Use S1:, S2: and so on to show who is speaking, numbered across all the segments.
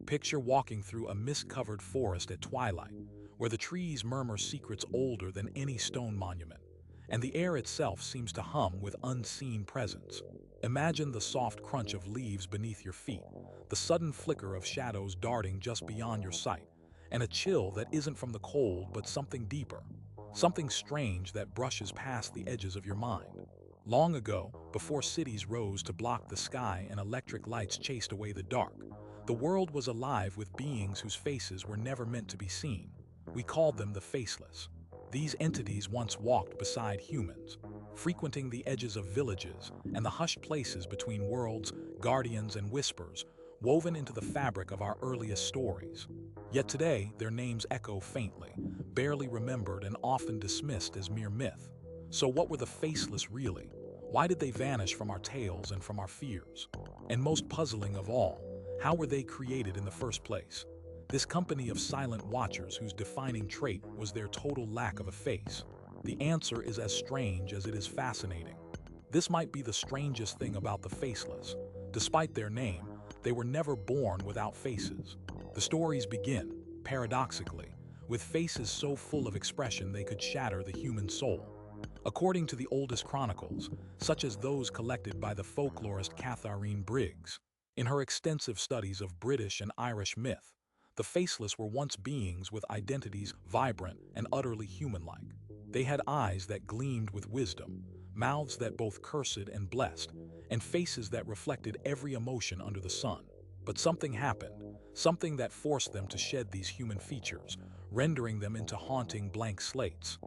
S1: Picture walking through a mist-covered forest at twilight, where the trees murmur secrets older than any stone monument, and the air itself seems to hum with unseen presence. Imagine the soft crunch of leaves beneath your feet, the sudden flicker of shadows darting just beyond your sight, and a chill that isn't from the cold but something deeper, something strange that brushes past the edges of your mind. Long ago, before cities rose to block the sky and electric lights chased away the dark, the world was alive with beings whose faces were never meant to be seen. We called them the faceless. These entities once walked beside humans, frequenting the edges of villages and the hushed places between worlds, guardians and whispers, woven into the fabric of our earliest stories. Yet today, their names echo faintly, barely remembered and often dismissed as mere myth. So what were the faceless really? Why did they vanish from our tales and from our fears? And most puzzling of all, how were they created in the first place? This company of silent watchers whose defining trait was their total lack of a face. The answer is as strange as it is fascinating. This might be the strangest thing about the faceless. Despite their name, they were never born without faces. The stories begin, paradoxically, with faces so full of expression they could shatter the human soul. According to the oldest chronicles, such as those collected by the folklorist Catharine Briggs, in her extensive studies of British and Irish myth, the faceless were once beings with identities vibrant and utterly human-like. They had eyes that gleamed with wisdom, mouths that both cursed and blessed, and faces that reflected every emotion under the sun. But something happened, something that forced them to shed these human features, rendering them into haunting blank slates.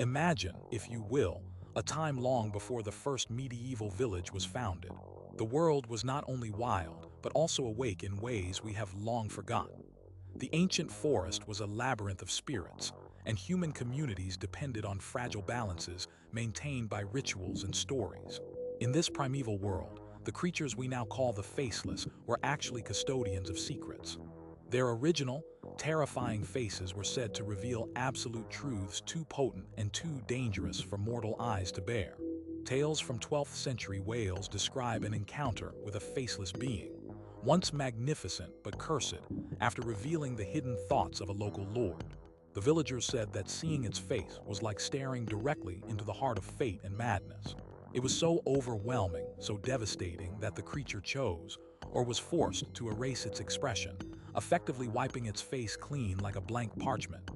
S1: Imagine, if you will, a time long before the first medieval village was founded. The world was not only wild, but also awake in ways we have long forgotten. The ancient forest was a labyrinth of spirits, and human communities depended on fragile balances maintained by rituals and stories. In this primeval world, the creatures we now call the faceless were actually custodians of secrets. Their original, terrifying faces were said to reveal absolute truths too potent and too dangerous for mortal eyes to bear. Tales from 12th century Wales describe an encounter with a faceless being, once magnificent but cursed, after revealing the hidden thoughts of a local lord. The villagers said that seeing its face was like staring directly into the heart of fate and madness. It was so overwhelming, so devastating that the creature chose, or was forced to erase its expression, effectively wiping its face clean like a blank parchment.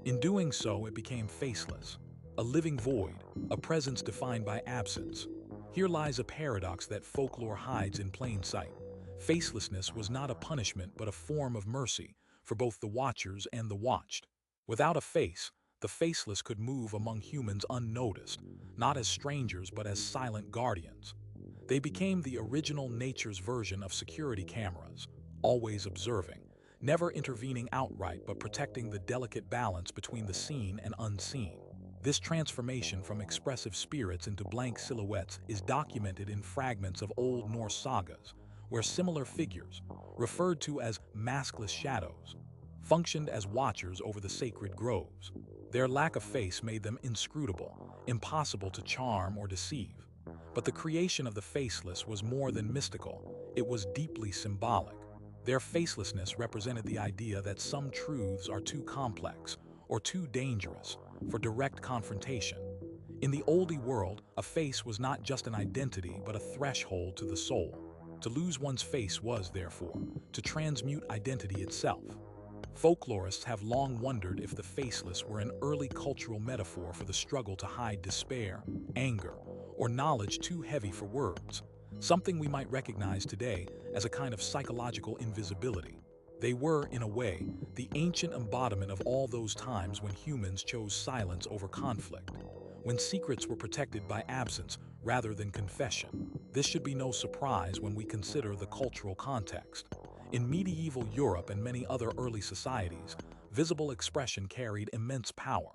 S1: In doing so, it became faceless, a living void, a presence defined by absence. Here lies a paradox that folklore hides in plain sight. Facelessness was not a punishment but a form of mercy for both the watchers and the watched. Without a face, the faceless could move among humans unnoticed, not as strangers but as silent guardians. They became the original nature's version of security cameras, always observing, never intervening outright but protecting the delicate balance between the seen and unseen. This transformation from expressive spirits into blank silhouettes is documented in fragments of Old Norse sagas, where similar figures, referred to as maskless shadows, functioned as watchers over the sacred groves. Their lack of face made them inscrutable, impossible to charm or deceive. But the creation of the faceless was more than mystical, it was deeply symbolic. Their facelessness represented the idea that some truths are too complex or too dangerous for direct confrontation. In the oldie world, a face was not just an identity but a threshold to the soul. To lose one's face was, therefore, to transmute identity itself. Folklorists have long wondered if the faceless were an early cultural metaphor for the struggle to hide despair, anger, or knowledge too heavy for words, something we might recognize today as a kind of psychological invisibility. They were, in a way, the ancient embodiment of all those times when humans chose silence over conflict, when secrets were protected by absence rather than confession. This should be no surprise when we consider the cultural context. In medieval Europe and many other early societies, visible expression carried immense power.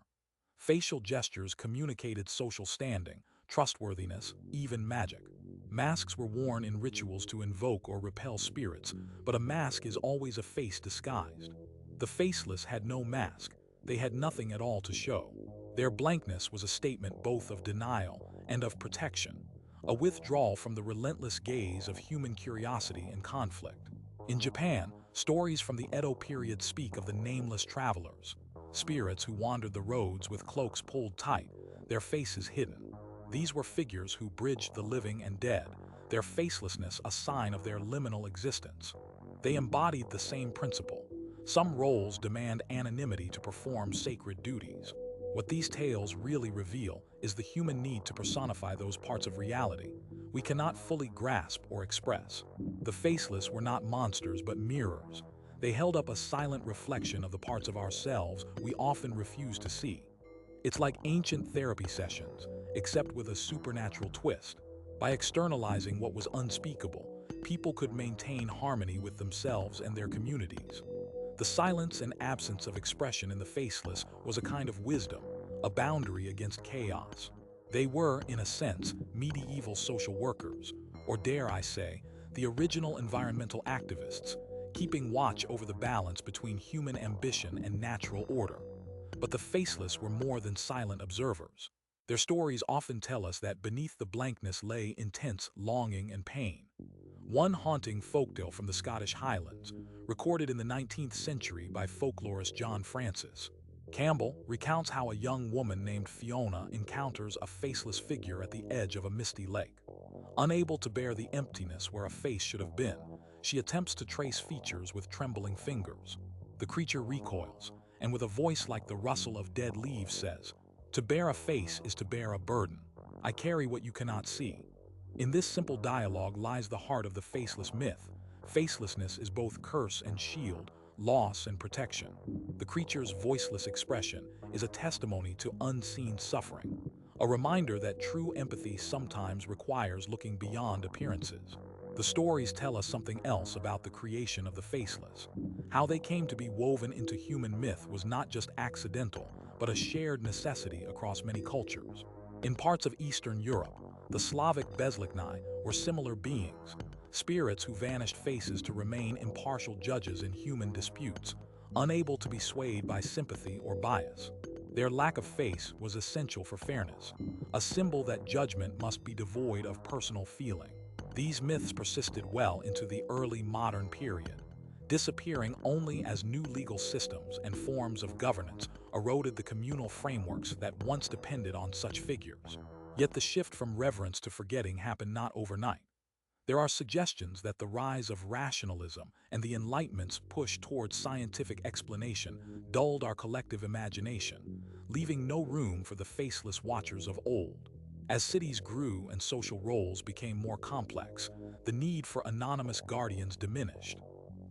S1: Facial gestures communicated social standing, trustworthiness, even magic. Masks were worn in rituals to invoke or repel spirits, but a mask is always a face disguised. The faceless had no mask, they had nothing at all to show. Their blankness was a statement both of denial and of protection, a withdrawal from the relentless gaze of human curiosity and conflict. In Japan, Stories from the Edo period speak of the nameless travelers, spirits who wandered the roads with cloaks pulled tight, their faces hidden. These were figures who bridged the living and dead, their facelessness a sign of their liminal existence. They embodied the same principle. Some roles demand anonymity to perform sacred duties. What these tales really reveal is the human need to personify those parts of reality we cannot fully grasp or express. The faceless were not monsters but mirrors. They held up a silent reflection of the parts of ourselves we often refuse to see. It's like ancient therapy sessions, except with a supernatural twist. By externalizing what was unspeakable, people could maintain harmony with themselves and their communities. The silence and absence of expression in the faceless was a kind of wisdom, a boundary against chaos. They were, in a sense, medieval social workers, or dare I say, the original environmental activists, keeping watch over the balance between human ambition and natural order. But the faceless were more than silent observers. Their stories often tell us that beneath the blankness lay intense longing and pain. One haunting folktale from the Scottish Highlands, recorded in the 19th century by folklorist John Francis Campbell, recounts how a young woman named Fiona encounters a faceless figure at the edge of a misty lake. Unable to bear the emptiness where a face should have been, she attempts to trace features with trembling fingers. The creature recoils, and with a voice like the rustle of dead leaves says, "To bear a face is to bear a burden. I carry what you cannot see." In this simple dialogue lies the heart of the faceless myth. Facelessness is both curse and shield, loss and protection. The creature's voiceless expression is a testimony to unseen suffering, a reminder that true empathy sometimes requires looking beyond appearances. The stories tell us something else about the creation of the faceless. How they came to be woven into human myth was not just accidental, but a shared necessity across many cultures. In parts of Eastern Europe, the Slavic Bezlikni were similar beings, spirits who vanished faces to remain impartial judges in human disputes, unable to be swayed by sympathy or bias. Their lack of face was essential for fairness, a symbol that judgment must be devoid of personal feeling. These myths persisted well into the early modern period, disappearing only as new legal systems and forms of governance eroded the communal frameworks that once depended on such figures. Yet the shift from reverence to forgetting happened not overnight. There are suggestions that the rise of rationalism and the Enlightenment's push towards scientific explanation dulled our collective imagination, leaving no room for the faceless watchers of old. As cities grew and social roles became more complex, the need for anonymous guardians diminished.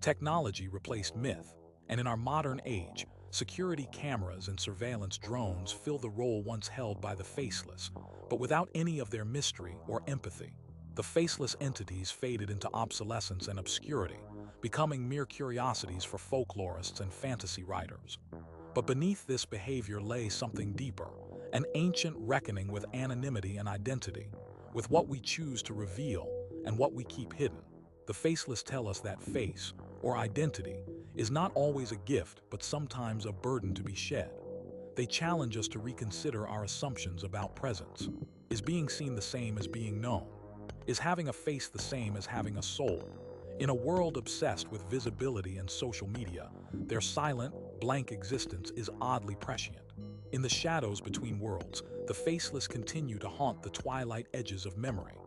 S1: Technology replaced myth, and in our modern age, security cameras and surveillance drones fill the role once held by the faceless, but without any of their mystery or empathy. The faceless entities faded into obsolescence and obscurity, becoming mere curiosities for folklorists and fantasy writers. But beneath this behavior lay something deeper, an ancient reckoning with anonymity and identity, with what we choose to reveal and what we keep hidden. The faceless tell us that face, or identity, is not always a gift but sometimes a burden to be shed. They challenge us to reconsider our assumptions about presence. Is being seen the same as being known? Is having a face the same as having a soul? In a world obsessed with visibility and social media, their silent, blank existence is oddly prescient. In the shadows between worlds, the faceless continue to haunt the twilight edges of memory.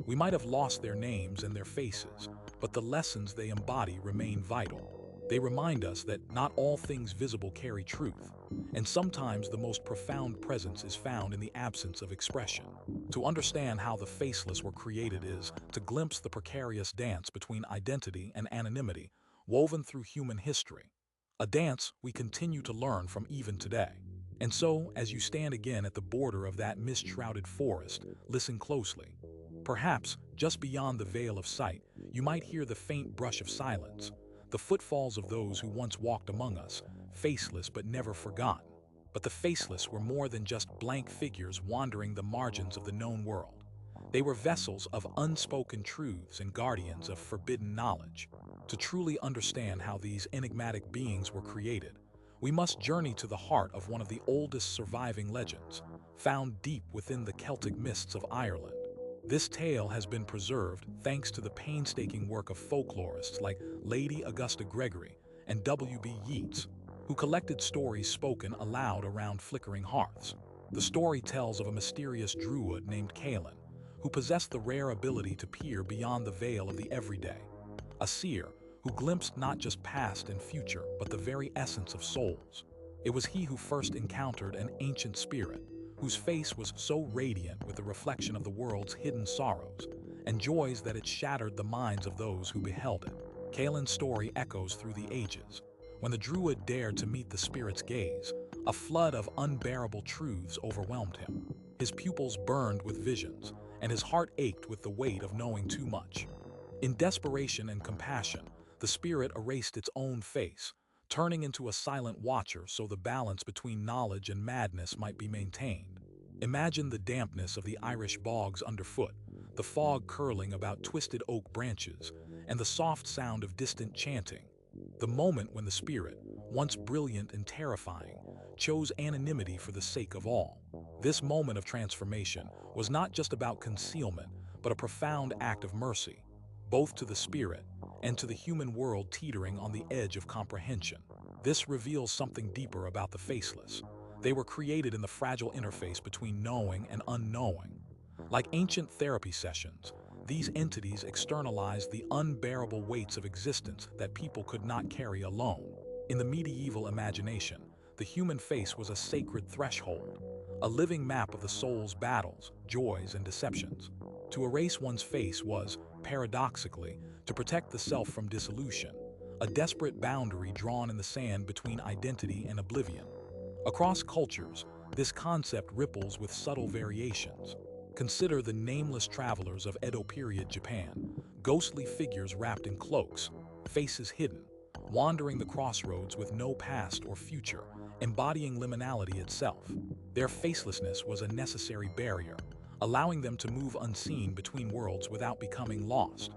S1: We might have lost their names and their faces, but the lessons they embody remain vital. They remind us that not all things visible carry truth, and sometimes the most profound presence is found in the absence of expression. To understand how the faceless were created is to glimpse the precarious dance between identity and anonymity, woven through human history. A dance we continue to learn from even today. And so, as you stand again at the border of that mist-shrouded forest, listen closely. Perhaps, just beyond the veil of sight, you might hear the faint brush of silence, the footfalls of those who once walked among us, faceless but never forgotten. But the faceless were more than just blank figures wandering the margins of the known world. They were vessels of unspoken truths and guardians of forbidden knowledge. To truly understand how these enigmatic beings were created, we must journey to the heart of one of the oldest surviving legends, found deep within the Celtic mists of Ireland. This tale has been preserved thanks to the painstaking work of folklorists like Lady Augusta Gregory and W.B. Yeats, who collected stories spoken aloud around flickering hearths. The story tells of a mysterious druid named Callan, who possessed the rare ability to peer beyond the veil of the everyday. A seer who glimpsed not just past and future, but the very essence of souls. It was he who first encountered an ancient spirit, whose face was so radiant with the reflection of the world's hidden sorrows and joys that it shattered the minds of those who beheld it. Callan's story echoes through the ages. When the druid dared to meet the spirit's gaze, a flood of unbearable truths overwhelmed him. His pupils burned with visions, and his heart ached with the weight of knowing too much. In desperation and compassion, the spirit erased its own face, turning into a silent watcher so the balance between knowledge and madness might be maintained. Imagine the dampness of the Irish bogs underfoot, the fog curling about twisted oak branches, and the soft sound of distant chanting. The moment when the spirit, once brilliant and terrifying, chose anonymity for the sake of all. This moment of transformation was not just about concealment, but a profound act of mercy, both to the spirit and to the human world teetering on the edge of comprehension. This reveals something deeper about the faceless. They were created in the fragile interface between knowing and unknowing. Like ancient therapy sessions, these entities externalized the unbearable weights of existence that people could not carry alone. In the medieval imagination, the human face was a sacred threshold, a living map of the soul's battles, joys, and deceptions. To erase one's face was, paradoxically, to protect the self from dissolution, a desperate boundary drawn in the sand between identity and oblivion. Across cultures, this concept ripples with subtle variations. Consider the nameless travelers of Edo period Japan, ghostly figures wrapped in cloaks, faces hidden, wandering the crossroads with no past or future, embodying liminality itself. Their facelessness was a necessary barrier, allowing them to move unseen between worlds without becoming lost.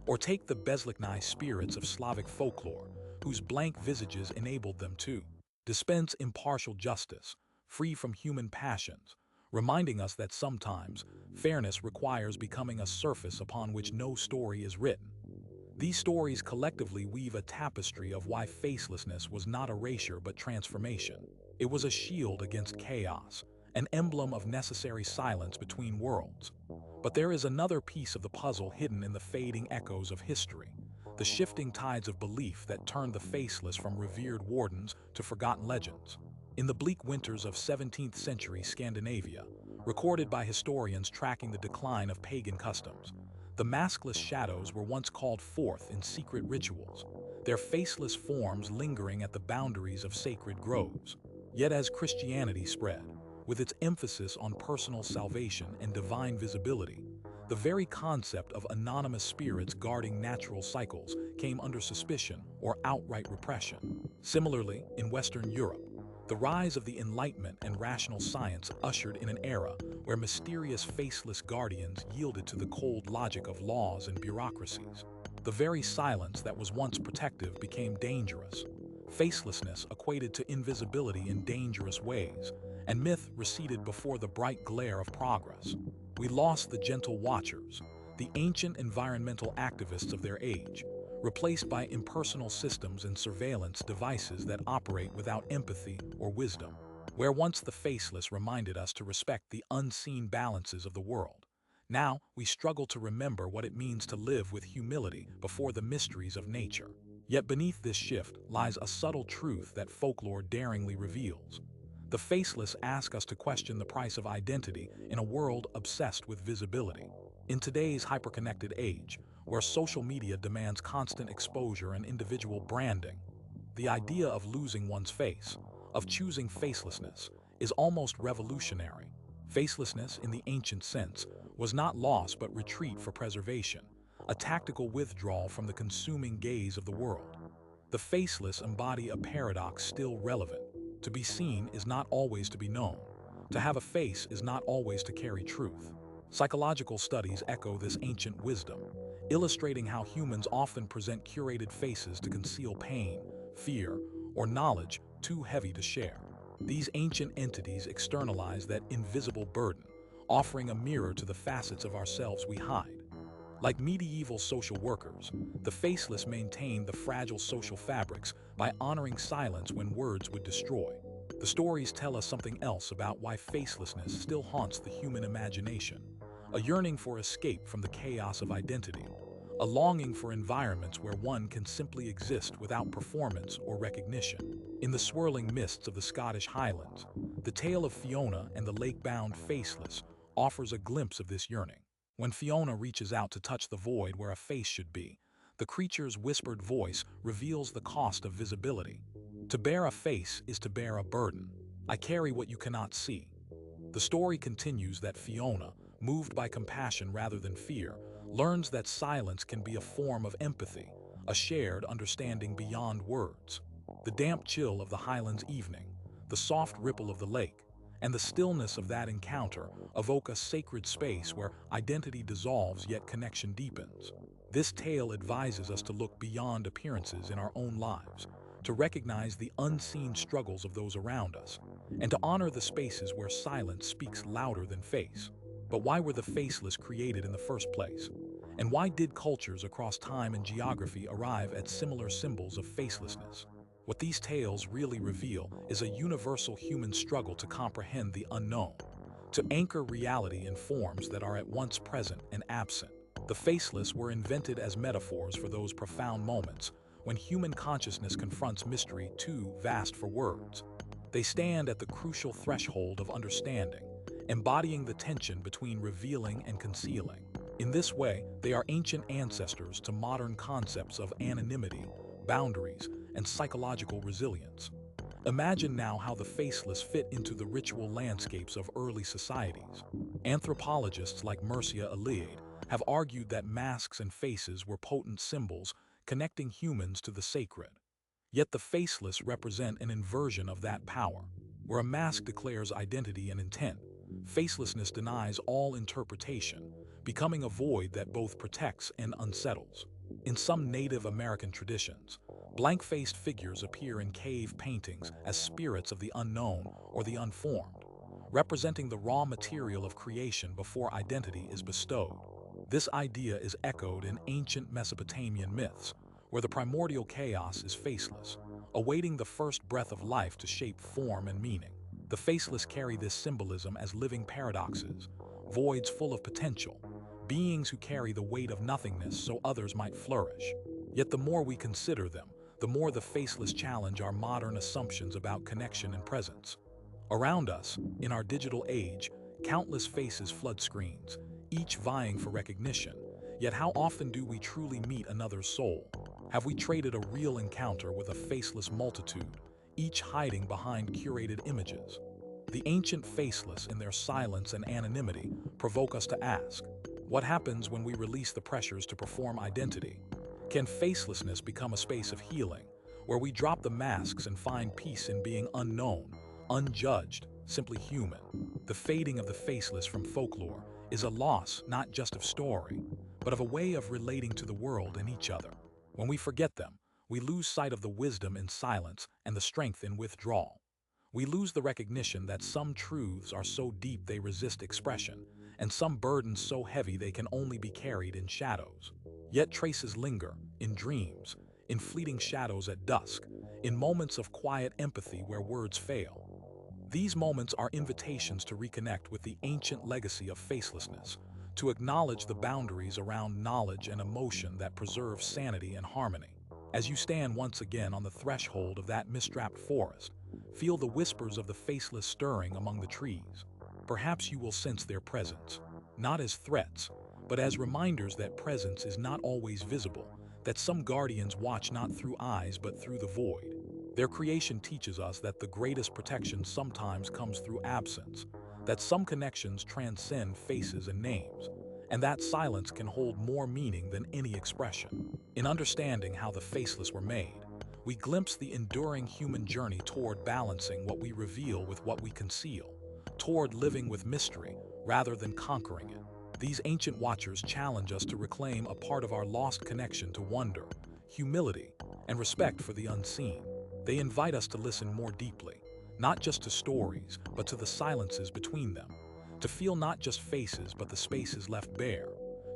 S1: Or take the Bezlikni spirits of Slavic folklore, whose blank visages enabled them to dispense impartial justice, free from human passions, reminding us that sometimes fairness requires becoming a surface upon which no story is written. These stories collectively weave a tapestry of why facelessness was not erasure but transformation. It was a shield against chaos, an emblem of necessary silence between worlds. But there is another piece of the puzzle hidden in the fading echoes of history, the shifting tides of belief that turned the faceless from revered wardens to forgotten legends. In the bleak winters of 17th century Scandinavia, recorded by historians tracking the decline of pagan customs, the maskless shadows were once called forth in secret rituals, their faceless forms lingering at the boundaries of sacred groves. Yet as Christianity spread, with its emphasis on personal salvation and divine visibility, the very concept of anonymous spirits guarding natural cycles came under suspicion or outright repression. Similarly, in Western Europe, the rise of the Enlightenment and rational science ushered in an era where mysterious faceless guardians yielded to the cold logic of laws and bureaucracies. The very silence that was once protective became dangerous. Facelessness equated to invisibility in dangerous ways, and myth receded before the bright glare of progress. We lost the gentle watchers, the ancient environmental activists of their age, replaced by impersonal systems and surveillance devices that operate without empathy or wisdom. Where once the faceless reminded us to respect the unseen balances of the world, now we struggle to remember what it means to live with humility before the mysteries of nature. Yet beneath this shift lies a subtle truth that folklore daringly reveals. The faceless ask us to question the price of identity in a world obsessed with visibility. In today's hyperconnected age, where social media demands constant exposure and individual branding, the idea of losing one's face, of choosing facelessness, is almost revolutionary. Facelessness, in the ancient sense, was not loss but retreat for preservation, a tactical withdrawal from the consuming gaze of the world. The faceless embody a paradox still relevant. To be seen is not always to be known. To have a face is not always to carry truth. Psychological studies echo this ancient wisdom, illustrating how humans often present curated faces to conceal pain, fear, or knowledge too heavy to share. These ancient entities externalize that invisible burden, offering a mirror to the facets of ourselves we hide. Like medieval social workers, the faceless maintained the fragile social fabrics by honoring silence when words would destroy. The stories tell us something else about why facelessness still haunts the human imagination: a yearning for escape from the chaos of identity, a longing for environments where one can simply exist without performance or recognition. In the swirling mists of the Scottish Highlands, the tale of Fiona and the lake-bound faceless offers a glimpse of this yearning. When Fiona reaches out to touch the void where a face should be, the creature's whispered voice reveals the cost of visibility. To bear a face is to bear a burden. I carry what you cannot see. The story continues that Fiona, moved by compassion rather than fear, learns that silence can be a form of empathy, a shared understanding beyond words. The damp chill of the Highlands evening, the soft ripple of the lake, and the stillness of that encounter evoke a sacred space where identity dissolves yet connection deepens. This tale advises us to look beyond appearances in our own lives, to recognize the unseen struggles of those around us, and to honor the spaces where silence speaks louder than face. But why were the faceless created in the first place? And why did cultures across time and geography arrive at similar symbols of facelessness? What these tales really reveal is a universal human struggle to comprehend the unknown, to anchor reality in forms that are at once present and absent. The faceless were invented as metaphors for those profound moments when human consciousness confronts mystery too vast for words. They stand at the crucial threshold of understanding, embodying the tension between revealing and concealing. In this way, they are ancient ancestors to modern concepts of anonymity, boundaries, and psychological resilience. Imagine now how the faceless fit into the ritual landscapes of early societies. Anthropologists like Mircea Eliade have argued that masks and faces were potent symbols connecting humans to the sacred. Yet the faceless represent an inversion of that power. Where a mask declares identity and intent, facelessness denies all interpretation, becoming a void that both protects and unsettles. In some Native American traditions, blank-faced figures appear in cave paintings as spirits of the unknown or the unformed, representing the raw material of creation before identity is bestowed. This idea is echoed in ancient Mesopotamian myths, where the primordial chaos is faceless, awaiting the first breath of life to shape form and meaning. The faceless carry this symbolism as living paradoxes, voids full of potential, beings who carry the weight of nothingness so others might flourish. Yet the more we consider them, the more the faceless challenge our modern assumptions about connection and presence. Around us, in our digital age, countless faces flood screens, each vying for recognition. Yet how often do we truly meet another's soul? Have we traded a real encounter with a faceless multitude, each hiding behind curated images? The ancient faceless, in their silence and anonymity, provoke us to ask, what happens when we release the pressures to perform identity? Can facelessness become a space of healing, where we drop the masks and find peace in being unknown, unjudged, simply human? The fading of the faceless from folklore is a loss not just of story, but of a way of relating to the world and each other. When we forget them, we lose sight of the wisdom in silence and the strength in withdrawal. We lose the recognition that some truths are so deep they resist expression, and some burdens so heavy they can only be carried in shadows. Yet traces linger, in dreams, in fleeting shadows at dusk, in moments of quiet empathy where words fail. These moments are invitations to reconnect with the ancient legacy of facelessness, to acknowledge the boundaries around knowledge and emotion that preserve sanity and harmony. As you stand once again on the threshold of that mist-wrapped forest, feel the whispers of the faceless stirring among the trees. Perhaps you will sense their presence, not as threats, but as reminders that presence is not always visible, that some guardians watch not through eyes but through the void. Their creation teaches us that the greatest protection sometimes comes through absence, that some connections transcend faces and names, and that silence can hold more meaning than any expression. In understanding how the faceless were made, we glimpse the enduring human journey toward balancing what we reveal with what we conceal, toward living with mystery rather than conquering it. These ancient watchers challenge us to reclaim a part of our lost connection to wonder, humility, and respect for the unseen. They invite us to listen more deeply, not just to stories, but to the silences between them, to feel not just faces but the spaces left bare,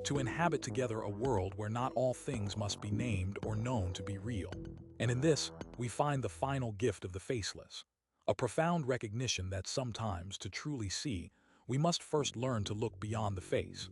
S1: to inhabit together a world where not all things must be named or known to be real. And in this, we find the final gift of the faceless, a profound recognition that sometimes, to truly see, we must first learn to look beyond the face.